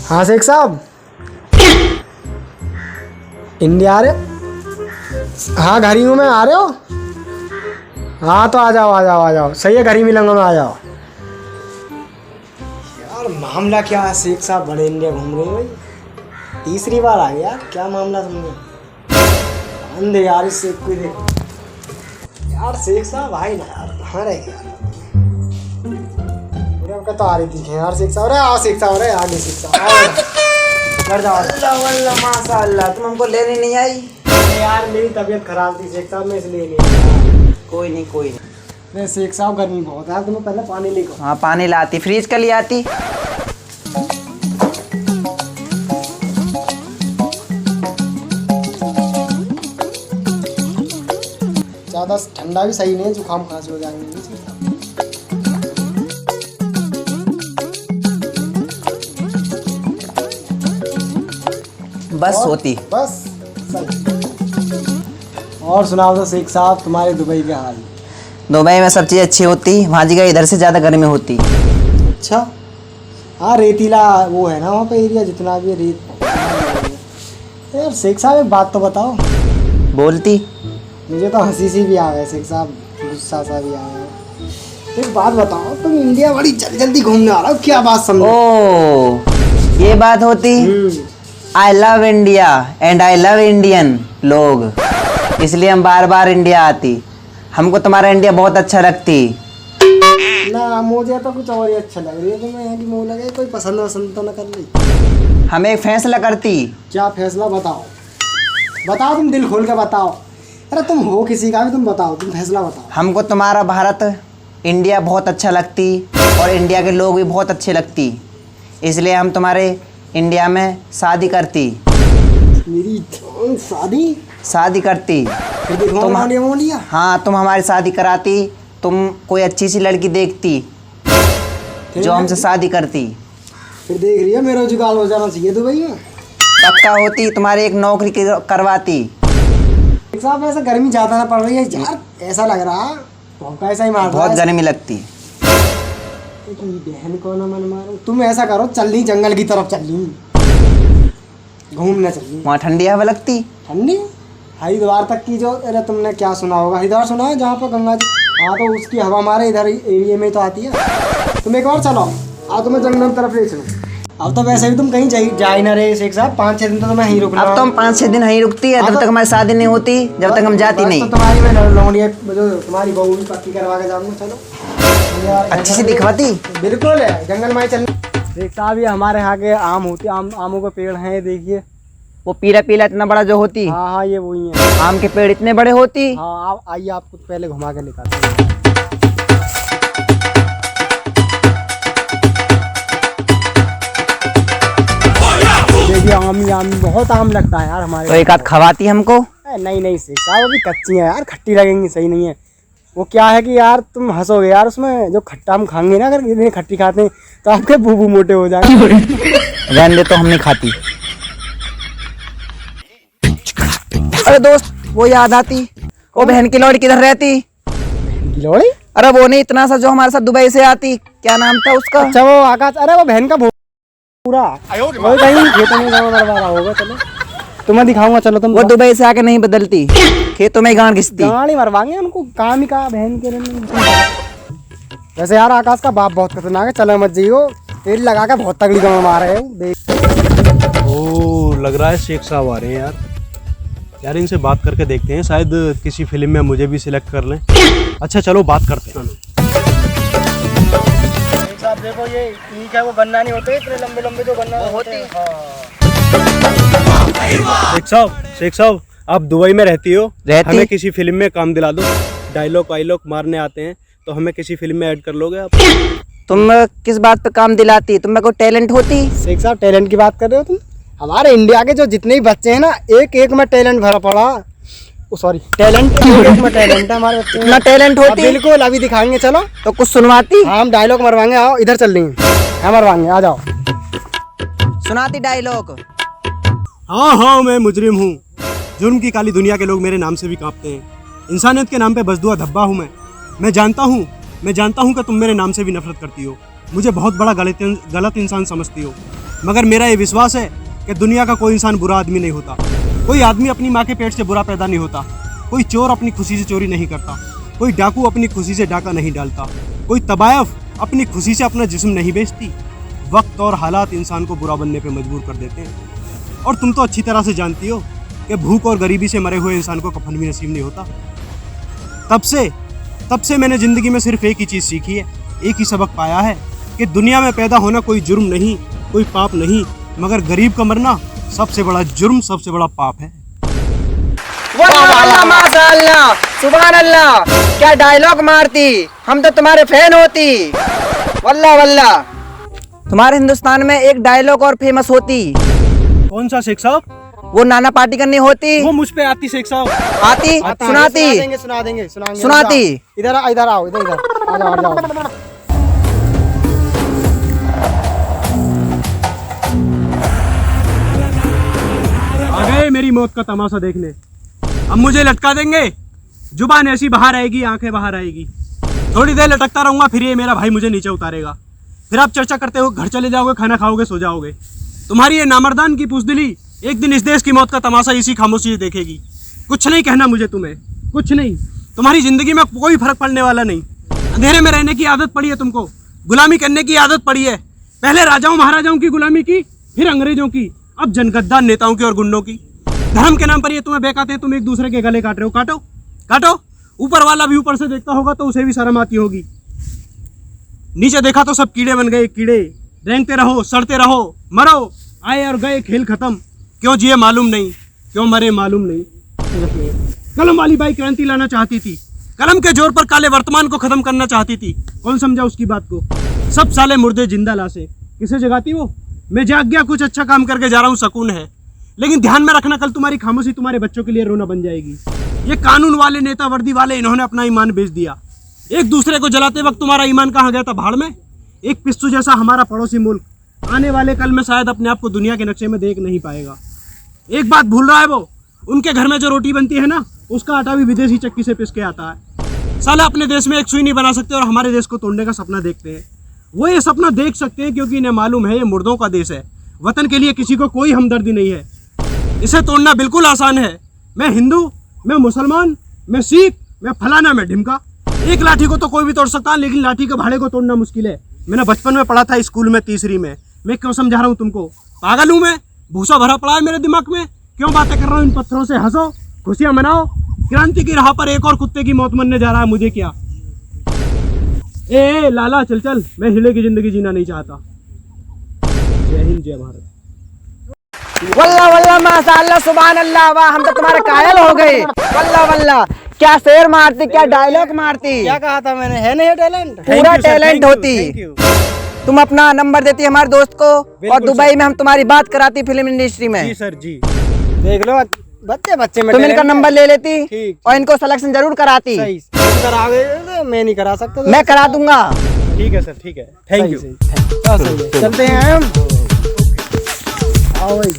हाँ शेख साहब, इंडिया आ रहे? हाँ घर ही हूँ मैं, आ रहे हो? हाँ तो आ जाओ आ जाओ आ जाओ, सही है घर ही मिलूंगा मैं, आ जाओ। यार मामला क्या है शेख साहब, बड़े इंडिया घूम रहे हैं भाई, तीसरी बार आ गया यार, क्या मामला तुमने? अंधे यार इस शेख को ही देखो यार। शेख साहब भाई ना यार, कहाँ रह गया? तो आ रही थी यार शेख साहब। अरे आओ शेख साहब, अरे आगे शेख साहब, घर जाओ। अल्लाह माशाअल्लाह, तुम हमको लेने नहीं आई? यार मेरी तबीयत खराब थी शेख साहब, मैं इसलिए नहीं आया। कोई नहीं। नहीं शेख साहब गर्मी बहुत है, तुम्हें पहले पानी लेकर। हाँ पानी लाती, फ्रीज का ले आती। ज़्यादा ठंडा भी सही नहीं है, जुकाम खांसी हो जाएंगे। बस होती बस सही। और सुनाओ तो शेख साहब, तुम्हारे दुबई के हाल? दुबई में सब चीज़ अच्छी होती, वहाँ जगह इधर से ज़्यादा गर्मी होती। अच्छा हाँ, रेतीला वो है ना वहाँ पे एरिया, जितना भी रेत। यार शेख साहब एक बात तो बताओ। बोलती। मुझे तो हंसी सी भी आ गया शेख साहब, गुस्सा सा भी आ गया। एक बात बताओ, तुम इंडिया बड़ी जल्दी जल्दी घूमने आ रहे हो, क्या बात समझो? ओ ये बात होती। I love India and I love Indian लोग, इसलिए हम बार बार इंडिया आती। हमको तुम्हारा इंडिया बहुत अच्छा लगती। ना मुझे तो कुछ और ही अच्छा लग रही है तुम्हें, कि मुँह लगे कोई पसंद वसंद तो न कर ली। हमें एक फैसला करती। क्या फैसला? बताओ बताओ, तुम दिल खोल के बताओ। अरे तुम हो किसी का भी, तुम बताओ, तुम फैसला बताओ। हमको तुम्हारा भारत इंडिया बहुत अच्छा लगती और इंडिया के लोग भी बहुत अच्छे लगती, इसलिए हम तुम्हारे इंडिया में शादी करती। मेरी शादी करती। तुम हाँ तुम हमारी शादी कराती, तुम कोई अच्छी सी लड़की देखती जो हमसे शादी करती। फिर देख रही है मेरा जुगाड़ हो जाना चाहिए दुबई में। पक्का होती, तुम्हारी एक नौकरी करवाती। साहब ऐसा गर्मी ज्यादा ना पड़ रही है यार, ऐसा लग रहा भौंका ऐसा ही मार रहा है। बहुत गर्मी लगती। बहन को ना मन मारो। तुम ऐसा करो, चल ली जंगल की तरफ, चल ली घूमने, चल ली वहाँ ठंडी हवा लगती। ठंडी हरिद्वार तक की जो, अरे तुमने क्या सुना होगा, हरिद्वार सुना है जहाँ पर गंगा जी? हाँ तो उसकी हवा हमारे इधर एरिया में तो आती है। तुम एक बार चलो, आ तुम्हें जंगल की तरफ ले चलो। अब तो वैसे भी तुम कहीं जा ही ना रहे शेख साहब, 5-6 दिन तो मैं यहीं रुकना। अब तो हम 5-6 दिन यहीं रुकती है, जब तक हमारी शादी नहीं होती, जब तक हम जाती नहीं। तो तुम्हारी मैं लौंडिया जो तुम्हारी बहू भी पक्की करवा के जाऊंगा। चलो अच्छी सी दिखवाती। बिल्कुल है, जंगल में चल। शेख साहब ये हमारे यहाँ के आम होती, आमों के पेड़ हैं, देखिए वो पीला पीला इतना बड़ा जो होती। हाँ हाँ ये वही है। आम के पेड़ इतने बड़े होती। हाँ आइए आपको पहले घुमा के दिखाते हैं। देखिए आम बहुत आम लगता है यार हमारे। तो एक आध खवाती हमको। नहीं शेख साहब अभी कच्ची है यार, खट्टी लगेंगी, सही नहीं है। वो क्या है कि यार तुम हंसोगे यार, उसमें जो खट्टा हम खाएंगे ना, अगर इतनी खट्टी खाते हैं तो आपके बूबू मोटे हो जाएंगे। रहने दे, तो हम नहीं खाती। अरे दोस्त वो याद आती, वो बहन की लौड़ी किधर रहती? लौड़ी? अरे वो नहीं, इतना सा जो हमारे साथ दुबई से आती, क्या नाम था उसका? अच्छा वो आकाश। अरे वो बहन का पूरा वो कहीं खेतों में गाँव बर्बाद होगा। चलो तुम्हें दिखाऊंगा, चलो तुम। वो दुबई से आके नहीं बदलती, खेतों में गांड घिसती। गाड़ी मरवाएंगे उनको, काम ही कहा बहन के। वैसे यार आकाश का बाप बहुत खतरनाक है, चलो मत जाइयो, तेल लगा के बहुत तगड़ी गाँव मार रहे हो। ओ लग रहा है शेख साहब आ रहे हैं यार, इनसे बात करके देखते हैं, शायद किसी फिल्म में मुझे भी सिलेक्ट कर लें। अच्छा चलो बात करते हैं। साहब देखो ये ठीक है, वो गन्ना नहीं होते इतने लंबे लंबे जो गन्ना होते हैं। शेख साहब आप दुबई में रहती हो, हमें किसी फिल्म में काम दिला दो। डायलॉग वायलॉग मारने आते हैं, तो हमें किसी फिल्म में ऐड कर लोगे आप? तुम किस बात पे काम दिलाती? तुम में कोई टैलेंट होती? शेख साहब टैलेंट की बात कर रहे हो तुम? हमारे इंडिया के जो जितने भी बच्चे हैं ना, एक एक में टैलेंट भरा पड़ा। सॉरी टैलेंट एक में टैलेंट है हमारे बच्चे। इतना टैलेंट होती? बिल्कुल, अभी दिखाएंगे, चलो। तो कुछ सुनवाती? हाँ हम डायलॉग मरवाएंगे, आओ इधर चल रही है, मरवाएंगे, आ जाओ। सुनाती डायलॉग? हाँ मैं मुजरिम हूँ, जुर्म की काली दुनिया के लोग मेरे नाम से भी कांपते हैं। इंसानियत के नाम पे बसदुआ धब्बा हूँ मैं जानता हूँ कि तुम मेरे नाम से भी नफरत करती हो, मुझे बहुत बड़ा गलत इंसान समझती हो। मगर मेरा ये विश्वास है कि दुनिया का कोई इंसान बुरा आदमी नहीं होता। कोई आदमी अपनी माँ के पेट से बुरा पैदा नहीं होता। कोई चोर अपनी खुशी से चोरी नहीं करता। कोई डाकू अपनी खुशी से डाका नहीं डालता। कोई तबायफ अपनी खुशी से अपना जिस्म नहीं बेचती। वक्त और हालात इंसान को बुरा बनने पे मजबूर कर देते हैं। और तुम तो अच्छी तरह से जानती हो कि भूख और गरीबी से मरे हुए इंसान को कफन भी नसीब नहीं होता। तब से मैंने ज़िंदगी में सिर्फ एक ही चीज़ सीखी है, एक ही सबक पाया है कि दुनिया में पैदा होना कोई जुर्म नहीं, कोई पाप नहीं, मगर गरीब का मरना सबसे बड़ा जुर्म, सबसे बड़ा पाप है। वाह माशाअल्लाह, सुभान अल्लाह, क्या डायलॉग मारती, हम तो तुम्हारे फैन होती। वल्लाह वल्लाह, तुम्हारे हिंदुस्तान में एक डायलॉग और फेमस होती। कौन सा शेख साहब? वो नाना पार्टी करनी होती। वो मुझ पे आती शेख साहब। आती सुनाती सुनाएंगे सुनाती। इधर आओ, इधर आ जाओ, आ जाओ। आ गए मेरी मौत का तमाशा देखने। अब मुझे लटका देंगे, जुबान ऐसी बाहर आएगी, आंखें बाहर आएगी। थोड़ी देर लटकता रहूंगा, फिर ये मेरा भाई मुझे नीचे उतारेगा। फिर आप चर्चा करते हो, घर चले जाओगे, खाना खाओगे, सो जाओगे। तुम्हारी ये नामर्दान की पुजदिली एक दिन इस देश की मौत का तमाशा इसी खामोशी से देखेगी। कुछ नहीं कहना मुझे तुम्हें, कुछ नहीं। तुम्हारी जिंदगी में कोई फर्क पड़ने वाला नहीं। अंधेरे में रहने की आदत पड़ी है तुमको, गुलामी करने की आदत पड़ी है। पहले राजाओं महाराजाओं की गुलामी की, फिर अंग्रेजों की, अब जनगद्दार नेताओं की और गुंडों की। धर्म के नाम पर ये तुम्हें बहकाते हैं, तुम एक दूसरे के गले काट रहे हो। काटो काटो, ऊपर वाला भी ऊपर से देखता होगा तो उसे भी शर्म आती होगी। नीचे देखा तो सब कीड़े बन गए कीड़े। रेंगते रहो, सड़ते रहो, मरो, आए और गए, खेल खत्म। क्यों जिए मालूम नहीं, क्यों मरे मालूम नहीं। कलम वाली बाई क्रांति लाना चाहती थी, कलम के जोर पर काले वर्तमान को खत्म करना चाहती थी। कौन समझा उसकी बात को? सब साले मुर्दे जिंदा लाशें। किसे जगाती वो? मैं जाग गया, कुछ अच्छा काम करके जा रहा हूँ, सकून है। लेकिन ध्यान में रखना, कल तुम्हारी खामोशी तुम्हारे बच्चों के लिए रोना बन जाएगी। ये कानून वाले नेता, वर्दी वाले, इन्होंने अपना ईमान बेच दिया। एक दूसरे को जलाते वक्त तुम्हारा ईमान कहाँ गया था? भाड़ में। एक पिस्सू जैसा हमारा पड़ोसी मुल्क आने वाले कल में शायद अपने आप को दुनिया के नक्शे में देख नहीं पाएगा। एक बात भूल रहा है वो, उनके घर में जो रोटी बनती है ना, उसका आटा भी विदेशी चक्की से पिस के आता है। साला अपने देश में एक सुई नहीं बना सकते और हमारे देश को तोड़ने का सपना देखते हैं। वो ये सपना देख सकते हैं क्योंकि इन्हें मालूम है ये मुर्दों का देश है। वतन के लिए किसी को कोई हमदर्दी नहीं है। इसे तोड़ना बिल्कुल आसान है। मैं हिंदू, मैं मुसलमान, मैं सिख, मैं फलाना, मैं ढिमका। एक लाठी को तो कोई भी तोड़ सकता है, लेकिन लाठी के भाड़े को तोड़ना मुश्किल है। मैंने बचपन में पढ़ा था स्कूल में, तीसरी में। मैं क्यों समझा रहा हूँ तुमको? पागल हूँ मैं? भूसा भरा पड़ा है मेरे दिमाग में? क्यों बातें कर रहा हूँ इन पत्थरों से? हंसो, खुशियाँ मनाओ। क्रांति की राह पर एक और कुत्ते की मौत मरने जा रहा है, मुझे क्या? ए लाला, चल चल, मैं हिले की जिंदगी जीना नहीं चाहता। जय हिंद, जय भारत। वल्लाह वल्लाह माशाअल्लाह, सुभान अल्लाह, वाह, हम तो तुम्हारे कायल हो गए। वल्लाह वल्लाह, क्या शेर मारती, क्या डायलॉग मारती। क्या कहा था मैंने? है नहीं टैलेंट? पूरा टैलेंट होती। तुम अपना नंबर देती हमारे दोस्त को, और दुबई में हम तुम्हारी बात कराती फिल्म इंडस्ट्री में। जी सर जी। देख लो, बच्चे में तुम इनका नंबर ले लेती ठीक। और इनको सिलेक्शन जरूर कराती। सही कराओगे? मैं नहीं करा सकता। मैं करा दूंगा। ठीक है सर, ठीक है, थैंक यू। चलते हैं हम। आओ भाई।